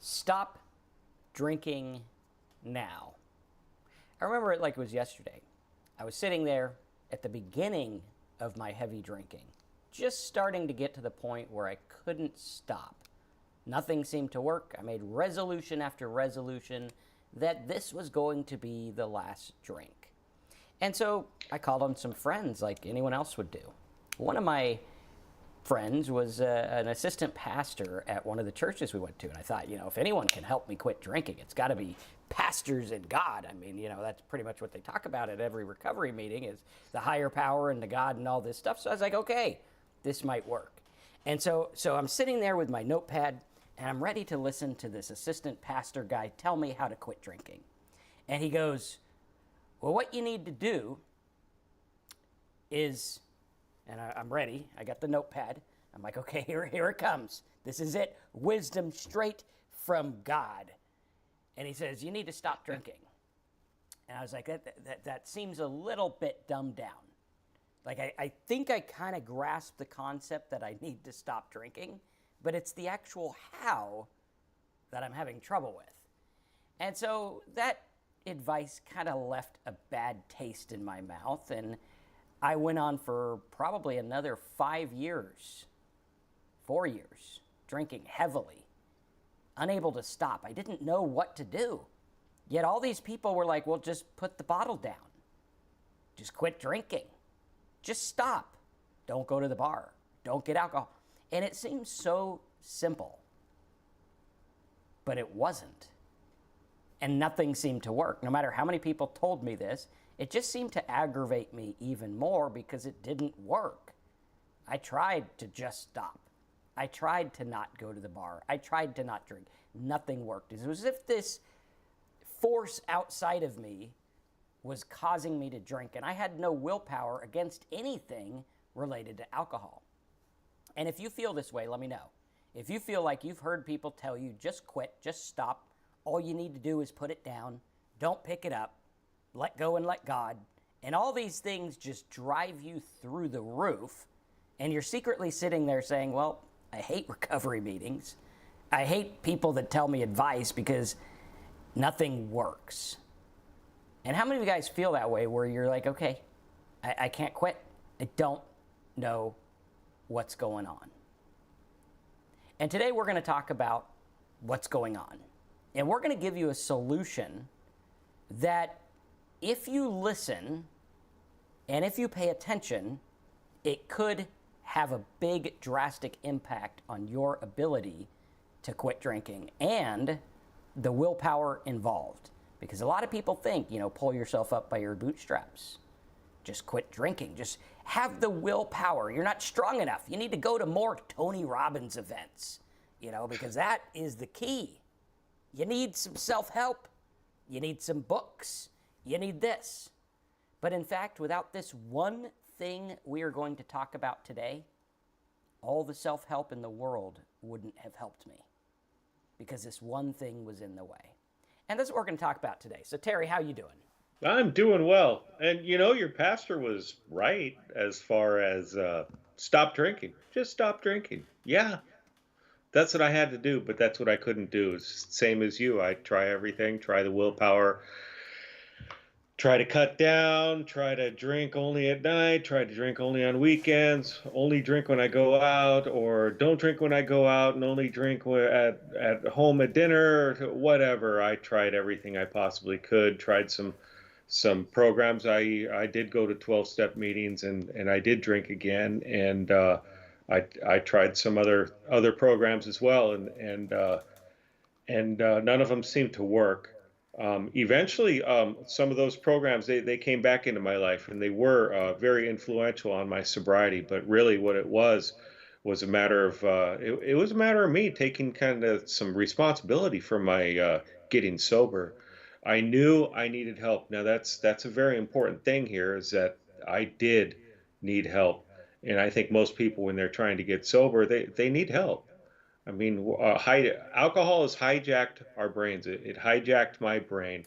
Stop drinking now. I remember it like it was yesterday. I was sitting there at the beginning of my heavy drinking, just starting to get to the point where I couldn't stop. Nothing seemed to work. I made resolution after resolution that this was going to be the last drink. And so I called on some friends like anyone else would do. One of my friends was an assistant pastor at one of the churches we went to. And I thought, if anyone can help me quit drinking, it's got to be pastors and God. I mean, that's pretty much what they talk about at every recovery meeting is the higher power and the God and all this stuff. So I was like, okay, this might work. And so I'm sitting there with my notepad and I'm ready to listen to this assistant pastor guy tell me how to quit drinking. And he goes, well, what you need to do is, and I'm ready. I got the notepad. I'm like, okay, here it comes. This is it. Wisdom straight from God. And he says, you need to stop drinking. And I was like, that seems a little bit dumbed down. Like, I think I kind of grasped the concept that I need to stop drinking, but it's the actual how that I'm having trouble with. And so that advice kind of left a bad taste in my mouth, and I went on for probably another 4 years, drinking heavily, unable to stop. I didn't know what to do. Yet all these people were like, well, just put the bottle down. Just quit drinking. Just stop. Don't go to the bar. Don't get alcohol. And it seems so simple, but it wasn't. And nothing seemed to work. No matter how many people told me this, it just seemed to aggravate me even more because it didn't work. I tried to just stop. I tried to not go to the bar. I tried to not drink. Nothing worked. It was as if this force outside of me was causing me to drink, and I had no willpower against anything related to alcohol. And if you feel this way, let me know. If you feel like you've heard people tell you, just quit, just stop, all you need to do is put it down, don't pick it up, let go and let God, and all these things just drive you through the roof, and you're secretly sitting there saying, well, I hate recovery meetings. I hate people that tell me advice because nothing works. And how many of you guys feel that way where you're like, okay, I can't quit. I don't know what's going on. And today we're going to talk about what's going on. And we're going to give you a solution that if you listen and if you pay attention, it could have a big drastic impact on your ability to quit drinking and the willpower involved. Because a lot of people think, pull yourself up by your bootstraps. Just quit drinking. Just have the willpower. You're not strong enough. You need to go to more Tony Robbins events, because that is the key. You need some self-help. You need some books. You need this. But in fact, without this one thing we are going to talk about today, all the self-help in the world wouldn't have helped me because this one thing was in the way. And that's what we're going to talk about today. So Terry, how you doing? I'm doing well. And your pastor was right as far as stop drinking. Just stop drinking. Yeah, that's what I had to do, but that's what I couldn't do. It's same as you. I try everything, try the willpower, try to cut down, try to drink only at night, try to drink only on weekends, only drink when I go out, or don't drink when I go out and only drink at home at dinner, whatever. I tried everything I possibly could, tried some programs. I did go to 12-step meetings and I did drink again, and I tried some other programs as well, and none of them seemed to work. Eventually, some of those programs, they came back into my life, and they were very influential on my sobriety. But really, what it was a matter of it was a matter of me taking kind of some responsibility for my getting sober. I knew I needed help. Now that's a very important thing here, is that I did need help, and I think most people, when they're trying to get sober, they need help. I mean, alcohol has hijacked our brains. It hijacked my brain.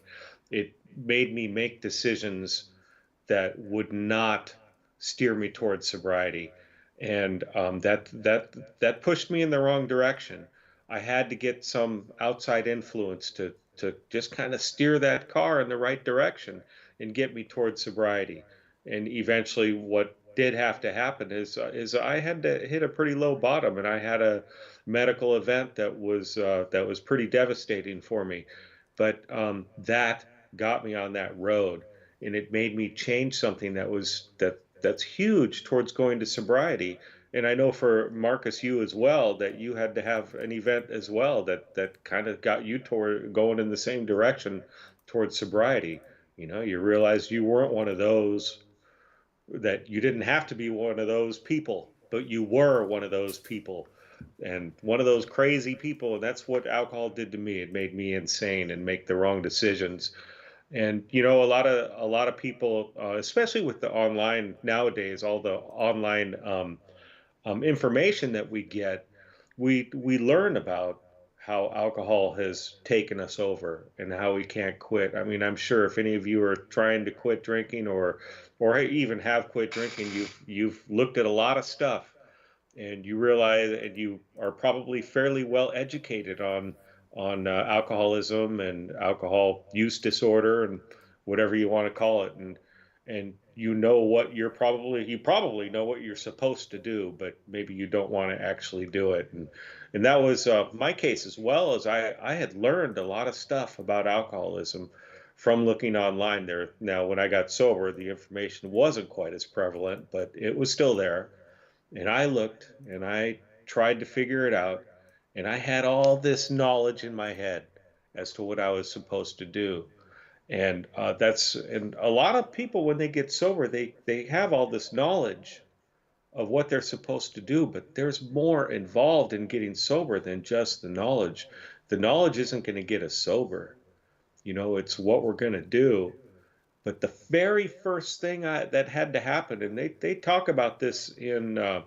It made me make decisions that would not steer me towards sobriety, and that pushed me in the wrong direction. I had to get some outside influence to just kind of steer that car in the right direction and get me towards sobriety. And eventually, what did have to happen is I had to hit a pretty low bottom, and I had a medical event that was pretty devastating for me. But that got me on that road, and it made me change something that's huge towards going to sobriety. And I know for Marcus, you as well, that you had to have an event as well that kind of got you toward going in the same direction towards sobriety. You know, you realized you weren't one of those, that you didn't have to be one of those people, but you were one of those people and one of those crazy people. And that's what alcohol did to me. It made me insane and make the wrong decisions. And you know, a lot of people, especially with the online nowadays, all the online information that we get, we learn about how alcohol has taken us over and how we can't quit. I mean, I'm sure if any of you are trying to quit drinking or even have quit drinking, you've looked at a lot of stuff and you realize, and you are probably fairly well educated on alcoholism and alcohol use disorder and whatever you want to call it, and you know what you probably know what you're supposed to do, but maybe you don't want to actually do it. And that was my case as well. As I had learned a lot of stuff about alcoholism from looking online there. Now, when I got sober, the information wasn't quite as prevalent, but it was still there. And I looked and I tried to figure it out. And I had all this knowledge in my head as to what I was supposed to do. And a lot of people, when they get sober, they have all this knowledge of what they're supposed to do, but there's more involved in getting sober than just the knowledge. The knowledge isn't going to get us sober. You know, it's what we're going to do. But the very first thing that had to happen, and they talk about this in a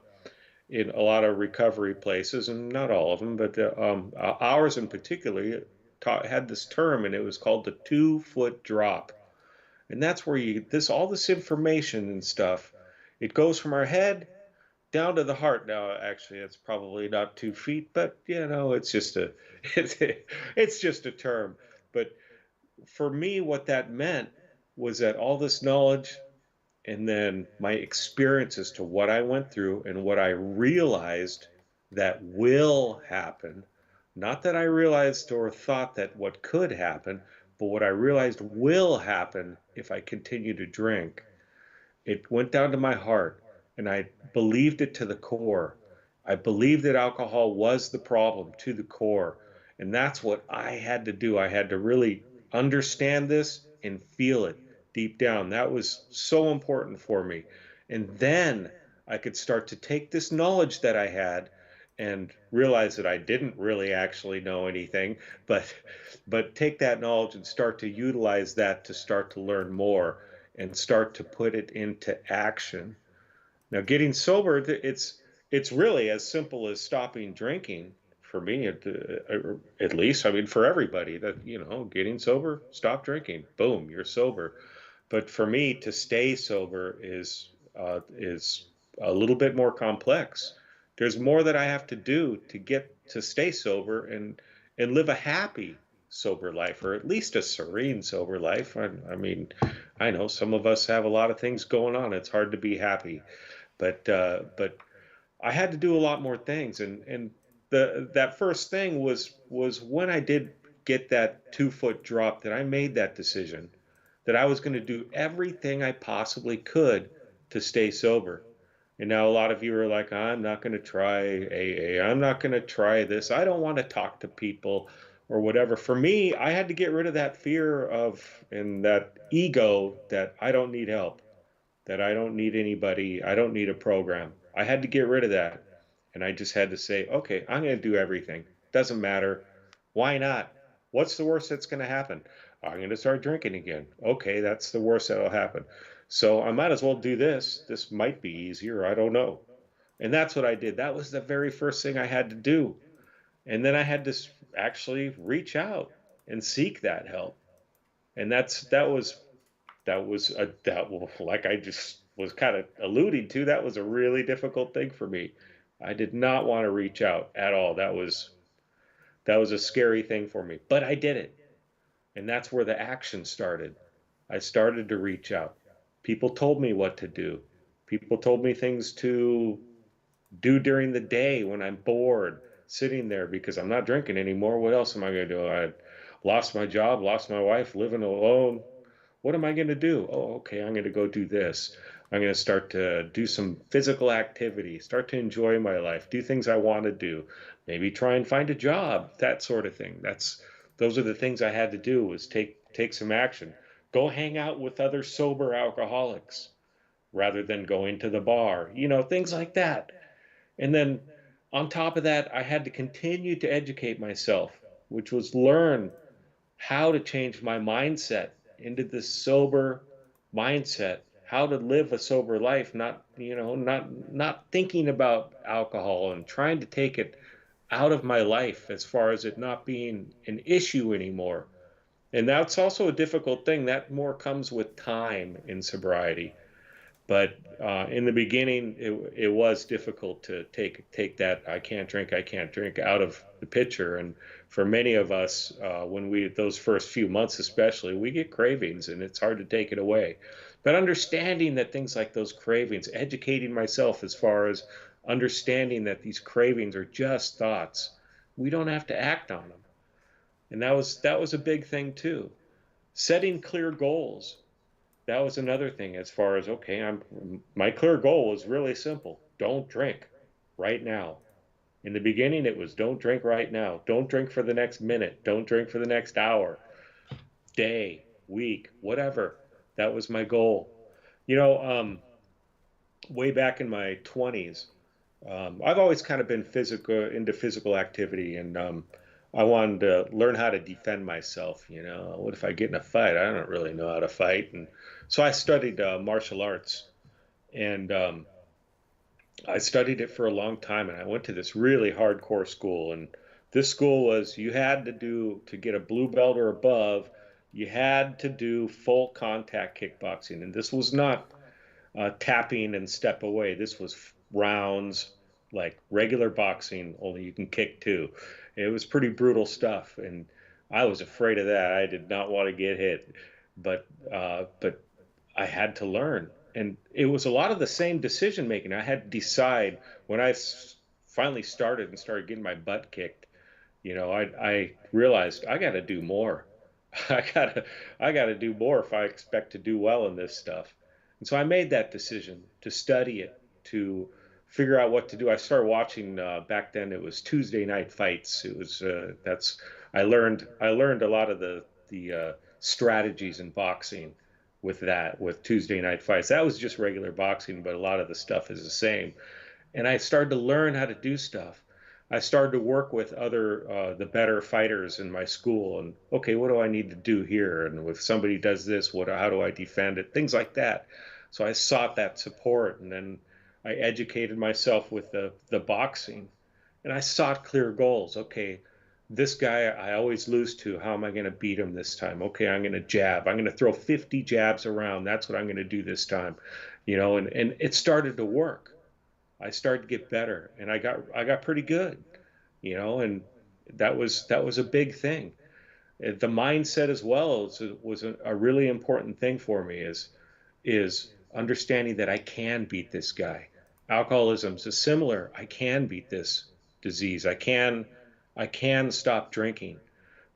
lot of recovery places, and not all of them, but ours in particular had this term, and it was called the 2 foot drop. And that's where all this information and stuff, it goes from our head down to the heart. Now, actually, it's probably not 2 feet, but you know, it's, it's just a term. But for me, what that meant was that all this knowledge and then my experience as to what I went through and what I realized that will happen. Not that I realized or thought that what could happen, but what I realized will happen if I continue to drink. It went down to my heart, and I believed it to the core. I believed that alcohol was the problem to the core. And that's what I had to do. I had to really understand this and feel it deep down. That was so important for me. And then I could start to take this knowledge that I had and realize that I didn't really actually know anything, but take that knowledge and start to utilize that to start to learn more and start to put it into action. Now, getting sober, it's really as simple as stopping drinking for me, at least. I mean, for everybody, that you know, getting sober, stop drinking, boom, you're sober. But for me, to stay sober is a little bit more complex. There's more that I have to do to get to stay sober and live a happy sober life, or at least a serene sober life. I mean, I know some of us have a lot of things going on. It's hard to be happy, but I had to do a lot more things, and that first thing was when I did get that 2 foot drop, that I made that decision that I was going to do everything I possibly could to stay sober. And now a lot of you are like, I'm not going to try AA. I'm not going to try this. I don't want to talk to people or whatever. For me, I had to get rid of that fear of and that ego that I don't need help, that I don't need anybody, I don't need a program. I had to get rid of that. And I just had to say, okay, I'm going to do everything. Doesn't matter. Why not? What's the worst that's going to happen? I'm going to start drinking again. Okay, that's the worst that'll happen. So I might as well do this. This might be easier. I don't know. And that's what I did. That was the very first thing I had to do. And then I had to actually reach out and seek that help. And like I just was kind of alluding to, that was a really difficult thing for me. I did not want to reach out at all. That was a scary thing for me, but I did it. And that's where the action started. I started to reach out. People told me what to do. People told me things to do during the day when I'm bored, sitting there because I'm not drinking anymore. What else am I going to do? I lost my job, lost my wife, living alone. What am I going to do? Oh, okay, I'm going to go do this. I'm going to start to do some physical activity, start to enjoy my life, do things I want to do, maybe try and find a job, that sort of thing. Those are the things I had to do was take some action. Go hang out with other sober alcoholics rather than going to the bar, things like that. And then on top of that, I had to continue to educate myself, which was learn how to change my mindset into this sober mindset, how to live a sober life, not thinking about alcohol and trying to take it out of my life as far as it not being an issue anymore. And that's also a difficult thing. That more comes with time in sobriety. But in the beginning, it was difficult to take that I can't drink out of the picture. And for many of us, when we those first few months especially, we get cravings, and it's hard to take it away. But understanding that things like those cravings, educating myself as far as understanding that these cravings are just thoughts, we don't have to act on them. And that was a big thing too. Setting clear goals, that was another thing as far as okay, my clear goal was really simple. Don't drink right now. In the beginning it was don't drink right now. Don't drink for the next minute. Don't drink for the next hour, day, week, whatever. That was my goal. You know, way back in my 20s, I've always kind of been into physical activity, and I wanted to learn how to defend myself. What if I get in a fight? I don't really know how to fight, and so I studied martial arts, and I studied it for a long time, and I went to this really hardcore school, and this school was you had to do to get a blue belt or above, you had to do full contact kickboxing, and this was not tapping and step away. This was rounds, like regular boxing, only you can kick too. It was pretty brutal stuff, and I was afraid of that. I did not want to get hit, but I had to learn, and it was a lot of the same decision making. I had to decide when finally started and started getting my butt kicked. I realized I got to do more. I gotta I gotta do more if I expect to do well in this stuff. And so I made that decision to study it, to figure out what to do. I started watching back then. It was Tuesday night fights. It was that's I learned a lot of the strategies in boxing with Tuesday night fights. That was just regular boxing, but a lot of the stuff is the same. And I started to learn how to do stuff. I started to work with other the better fighters in my school, and okay, what do I need to do here? And if somebody does this, how do I defend it? Things like that. So I sought that support, and then I educated myself with the boxing, and I sought clear goals. Okay, this guy I always lose to. How am I going to beat him this time? Okay, I'm going to jab. I'm going to throw 50 jabs around. That's what I'm going to do this time. And it started to work. I started to get better, and I got pretty good, and that was a big thing. The mindset as well was a really important thing for me is understanding that I can beat this guy. Alcoholism is similar. I can beat this disease. I can stop drinking.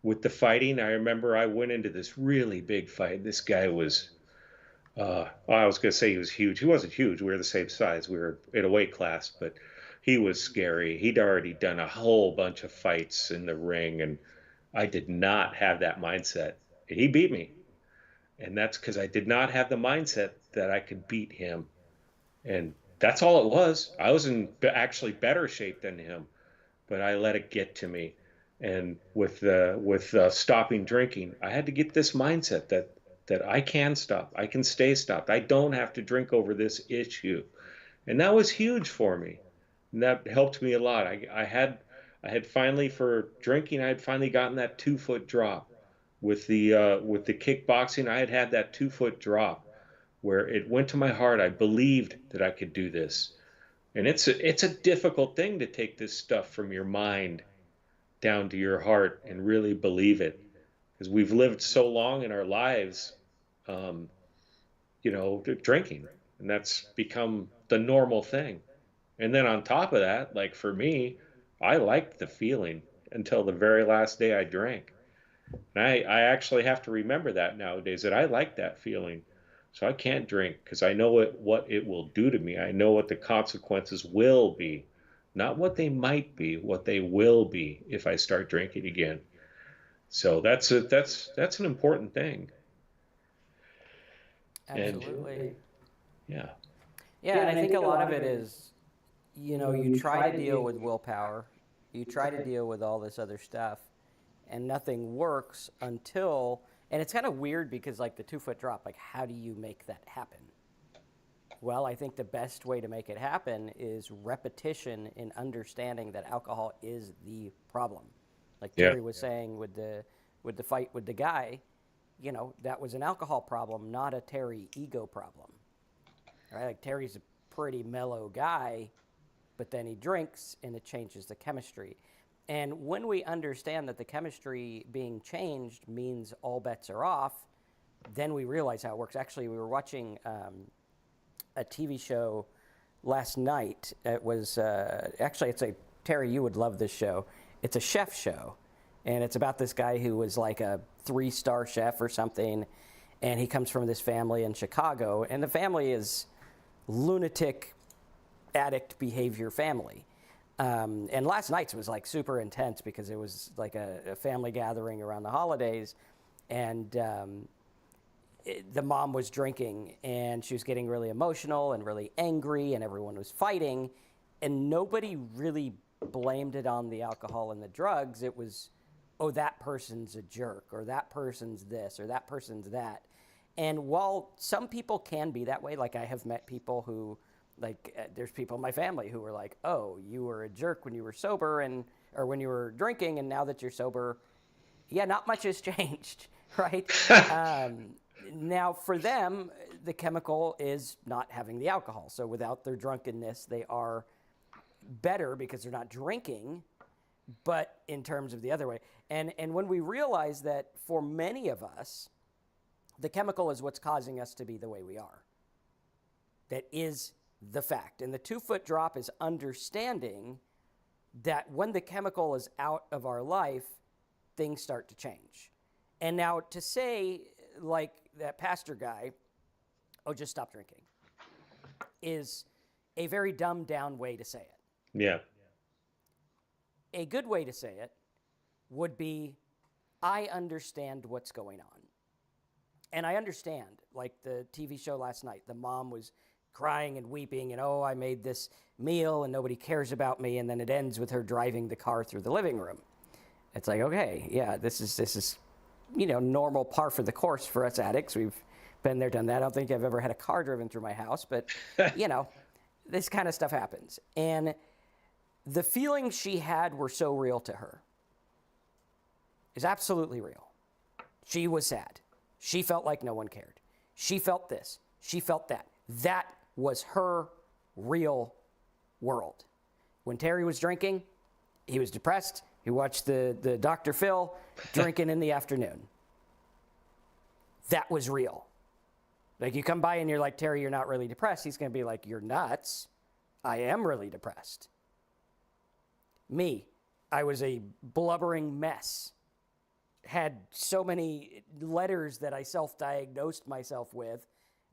With the fighting, I remember I went into this really big fight. This guy was I was going to say he was huge. He wasn't huge. We were the same size. We were in a weight class, but he was scary. He'd already done a whole bunch of fights in the ring, and I did not have that mindset. He beat me, and that's because I did not have the mindset that I could beat him. And that's all it was. I was in actually better shape than him, but I let it get to me. And with stopping drinking, I had to get this mindset that I can stop. I can stay stopped. I don't have to drink over this issue. And that was huge for me. And that helped me a lot. I had finally for drinking, I had finally gotten that 2 foot drop. With the kickboxing, I had that 2 foot drop where it went to my heart. I believed that I could do this. And it's a difficult thing to take this stuff from your mind down to your heart and really believe it. Because we've lived so long in our lives, um, drinking, and that's become the normal thing. And then on top of that, like for me, I liked the feeling until the very last day I drank. And I actually have to remember that nowadays, that I like that feeling. So I can't drink because I know what it will do to me. I know what the consequences will be. Not what they might be, what they will be if I start drinking again. So that's an important thing. And Absolutely. yeah. Yeah, and I think a lot of it is, you try to deal with willpower, you try to deal with all this other stuff, and nothing works until, and it's kind of weird because, like, the 2 foot drop, like, how do you make that happen? Well, I think the best way to make it happen is repetition in understanding that alcohol is the problem. Like Yeah. Terry was saying with the fight with the guy, that was an alcohol problem, not a Terry ego problem. Right? Like Terry's a pretty mellow guy, but then he drinks and it changes the chemistry. And when we understand that the chemistry being changed means all bets are off, then we realize how it works. Actually, we were watching a TV show last night. It was actually, Terry, you would love this show. It's a chef show, and it's about this guy who was like a 3-star chef or something, and he comes from this family in Chicago, and the family is lunatic addict behavior family. And last night's was like super intense because it was like a family gathering around the holidays, and the mom was drinking and she was getting really emotional and really angry and everyone was fighting, and nobody really blamed it on the alcohol and the drugs. It was, oh, that person's a jerk, or that person's this, or that person's that. And while some people can be that way, like I have met people who, there's people in my family who were like, oh, you were a jerk when you were sober, or when you were drinking, and now that you're sober, yeah, not much has changed, right? Now, for them, the chemical is not having the alcohol. So without their drunkenness, they are better because they're not drinking, but in terms of the other way. And when we realize that for many of us, the chemical is what's causing us to be the way we are. That is the fact. And the 2-foot drop is understanding that when the chemical is out of our life, things start to change. And now to say, like that pastor guy, oh, just stop drinking, is a very dumbed down way to say it. Yeah. A good way to say it would be, I understand what's going on. And I understand, like the TV show last night, the mom was crying and weeping and, oh, I made this meal and nobody cares about me. And then it ends with her driving the car through the living room. It's like, okay, yeah, this is normal par for the course for us addicts. We've been there, done that. I don't think I've ever had a car driven through my house, but, this kind of stuff happens. And the feelings she had were so real to her. It's absolutely real. She was sad. She felt like no one cared. She felt this. She felt that. That was her real world. When Terry was drinking, he was depressed. He watched the Dr. Phil drinking in the afternoon. That was real. Like, you come by and you're like, Terry, you're not really depressed. He's going to be like, you're nuts. I am really depressed. Me, I was a blubbering mess. Had so many letters that I self-diagnosed myself with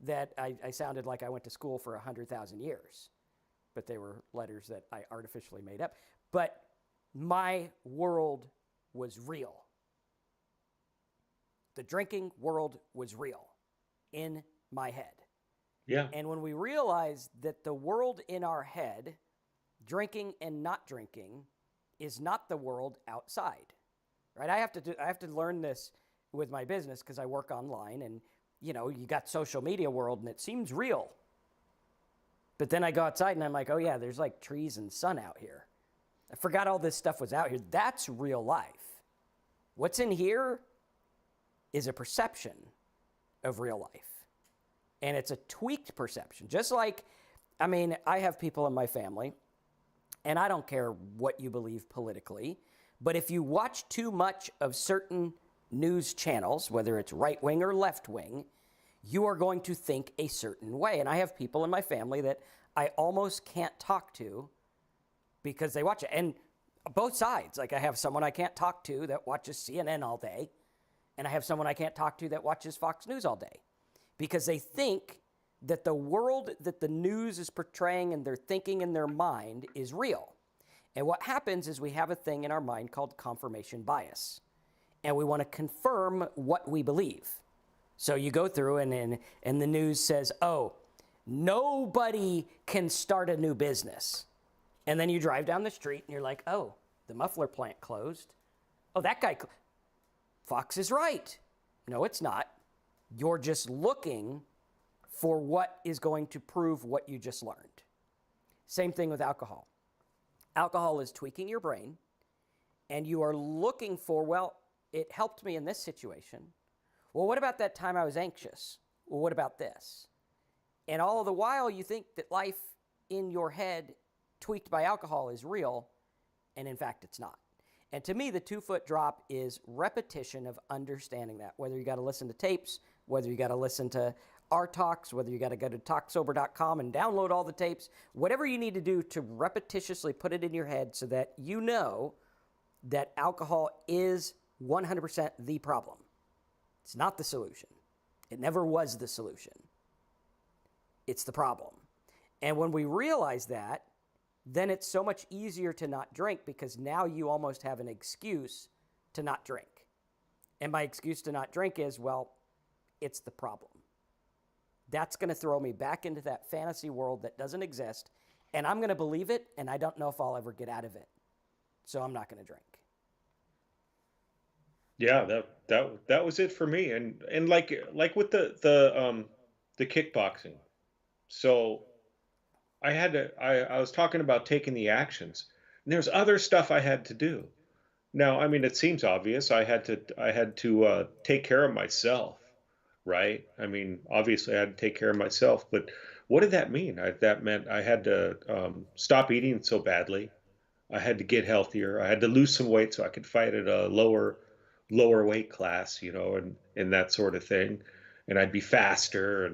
that I sounded like I went to school for 100,000 years. But they were letters that I artificially made up. But my world was real. The drinking world was real in my head. Yeah. And when we realize that the world in our head, drinking and not drinking, is not the world outside. Right? I have to learn this with my business because I work online, and you got social media world and it seems real. But then I go outside and I'm like, oh yeah, there's like trees and sun out here. I forgot all this stuff was out here. That's real life. What's in here is a perception of real life. And it's a tweaked perception. Just like, I have people in my family, and I don't care what you believe politically, But if you watch too much of certain news channels, whether it's right wing or left wing, you are going to think a certain way. And I have people in my family that I almost can't talk to because they watch it. And both sides. Like I have someone I can't talk to that watches CNN all day, and I have someone I can't talk to that watches Fox News all day because they think that the world that the news is portraying and they're thinking in their mind is real. And what happens is we have a thing in our mind called confirmation bias, and we want to confirm what we believe. So you go through and the news says, oh, nobody can start a new business. And then you drive down the street and you're like, oh, the muffler plant closed. Oh, that guy, Fox is right. No, it's not. You're just looking for what is going to prove what you just learned. Same thing with alcohol. Alcohol is tweaking your brain, and you are looking for, well, it helped me in this situation. Well, what about that time I was anxious? Well, what about this? And all the while you think that life in your head tweaked by alcohol is real, and in fact it's not. And to me, the 2-foot drop is repetition of understanding that, whether you got to listen to tapes, whether you got to listen to our talks, whether you got to go to talksober.com and download all the tapes, whatever you need to do to repetitiously put it in your head so that you know that alcohol is 100% the problem. It's not the solution. It never was the solution. It's the problem. And when we realize that, then it's so much easier to not drink because now you almost have an excuse to not drink. And my excuse to not drink is, well, it's the problem. That's going to throw me back into that fantasy world that doesn't exist, and I'm going to believe it, and I don't know if I'll ever get out of it. So I'm not going to drink. Yeah, that was it for me. And like with the kickboxing. So I was talking about taking the actions. And there's other stuff I had to do. Now, I mean, it seems obvious. I had to take care of myself, right? I mean, obviously I had to take care of myself, but what did that mean? That meant I had to stop eating so badly. I had to get healthier. I had to lose some weight so I could fight at a lower weight class, and that sort of thing. And I'd be faster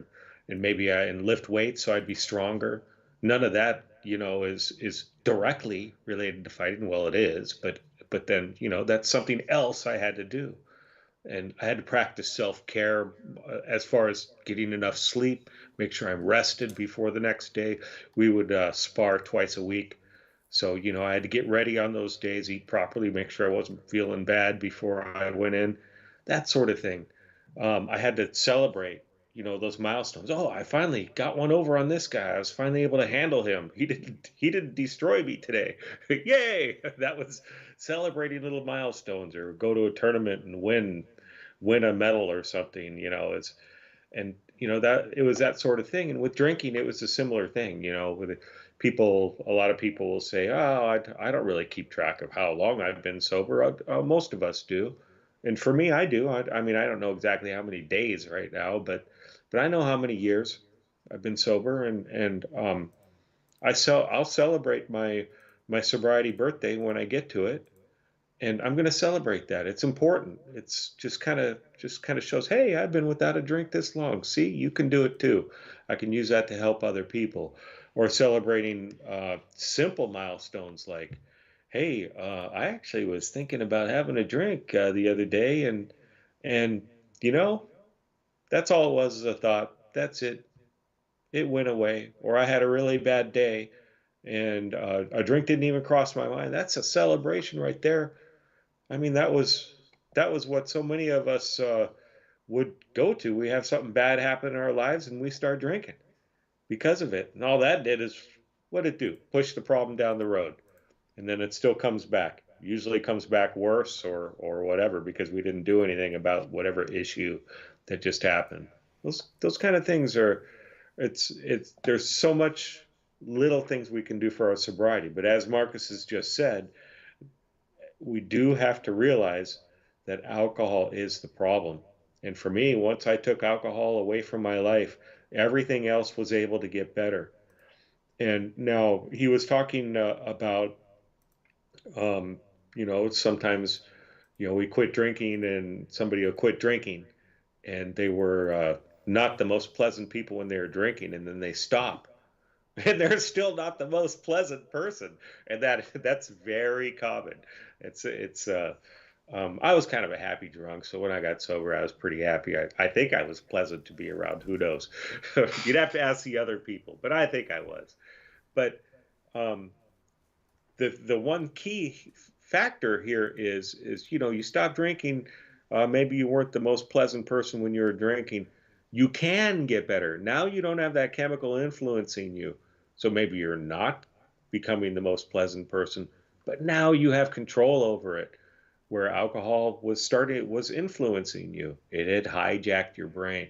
and maybe and lift weights so I'd be stronger. None of that, is directly related to fighting. Well, it is, but then, that's something else I had to do. And I had to practice self-care as far as getting enough sleep, make sure I'm rested before the next day. We would spar twice a week. So, I had to get ready on those days, eat properly, make sure I wasn't feeling bad before I went in, that sort of thing. I had to celebrate, those milestones. Oh, I finally got one over on this guy. I was finally able to handle him. He didn't destroy me today. Yay! That was celebrating little milestones, or go to a tournament and win a medal or something. That it was that sort of thing. And with drinking, it was a similar thing. With a lot of people will say, "Oh, I don't really keep track of how long I've been sober." Most of us do, and for me, I do. I mean, I don't know exactly how many days right now, but I know how many years I've been sober, and I'll celebrate my sobriety birthday when I get to it, and I'm going to celebrate that. It's important. It's just kind of shows, hey, I've been without a drink this long. See, you can do it too. I can use that to help other people, or celebrating simple milestones like, hey, I actually was thinking about having a drink the other day, and you know, that's all it was, is a thought. That's it. It went away. Or I had a really bad day, and a drink didn't even cross my mind. That's a celebration right there. I mean, that was what so many of us would go to. We have something bad happen in our lives, and we start drinking because of it. And all that did is, what did it do? Push the problem down the road, and then it still comes back. Usually comes back worse or whatever, because we didn't do anything about whatever issue that just happened. Those kind of things are, it's there's so much little things we can do for our sobriety. But as Marcus has just said, we do have to realize that alcohol is the problem. And for me, once I took alcohol away from my life, everything else was able to get better. And now he was talking about um, Sometimes, we quit drinking and somebody will quit drinking and they were not the most pleasant people when they were drinking, and then they stop and they're still not the most pleasant person, and that's very common. I was kind of a happy drunk, so when I got sober, I was pretty happy. I think I was pleasant to be around. Who knows? You'd have to ask the other people, but I think I was. But um, the one key factor here is you stop drinking. Maybe you weren't the most pleasant person when you were drinking. You can get better. Now you don't have that chemical influencing you. So maybe you're not becoming the most pleasant person, but now you have control over it. Where alcohol was influencing you. It had hijacked your brain.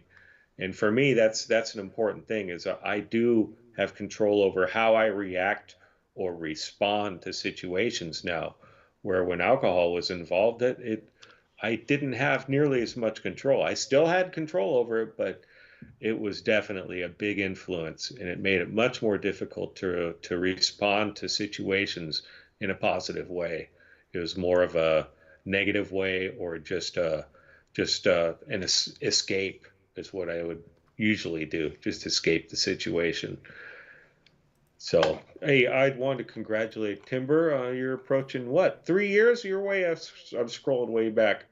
And for me, that's an important thing is I do have control over how I react or respond to situations now. Where when alcohol was involved, I didn't have nearly as much control. I still had control over it, but it was definitely a big influence, and it made it much more difficult to respond to situations in a positive way. It was more of a negative way, or just an escape is what I would usually do, just escape the situation. So, hey, I'd want to congratulate Timber. You're approaching what, 3 years? You're way. I'm scrolling way back.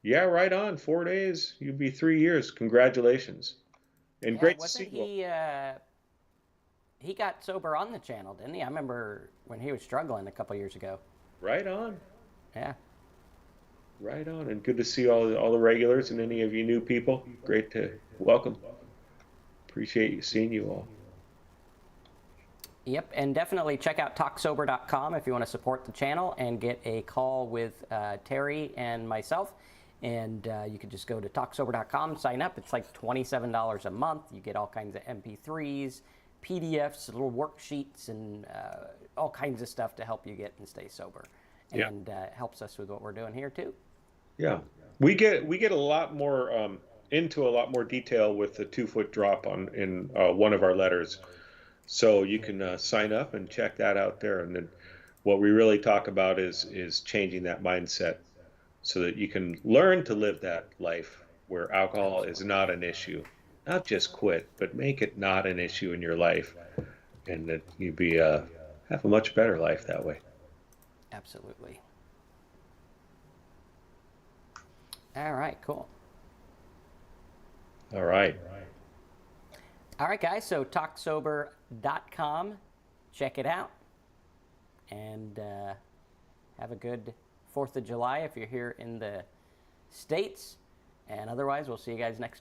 Yeah, right on. 4 days. You'll be 3 years. Congratulations, and Yeah, great to wasn't see you. he got sober on the channel, didn't he? I remember when he was struggling a couple years ago. Right on. Yeah. Right on. And good to see all the regulars and any of you new people. Great to welcome. Appreciate you seeing you all. Yep, and definitely check out talksober.com if you want to support the channel and get a call with Terry and myself. And you can just go to talksober.com, sign up. It's like $27 a month. You get all kinds of MP3s, PDFs, little worksheets, and all kinds of stuff to help you get and stay sober. Yeah. And helps us with what we're doing here too. Yeah. We get a lot more into a lot more detail with the 2 foot drop in one of our letters. So you can sign up and check that out there. And then what we really talk about is changing that mindset so that you can learn to live that life where alcohol is not an issue. Not just quit, but make it not an issue in your life, and that you be have a much better life that way. Absolutely. All right, cool. All right. All right, guys, so talksober.com. Check it out. And have a good 4th of July if you're here in the States. And otherwise, we'll see you guys next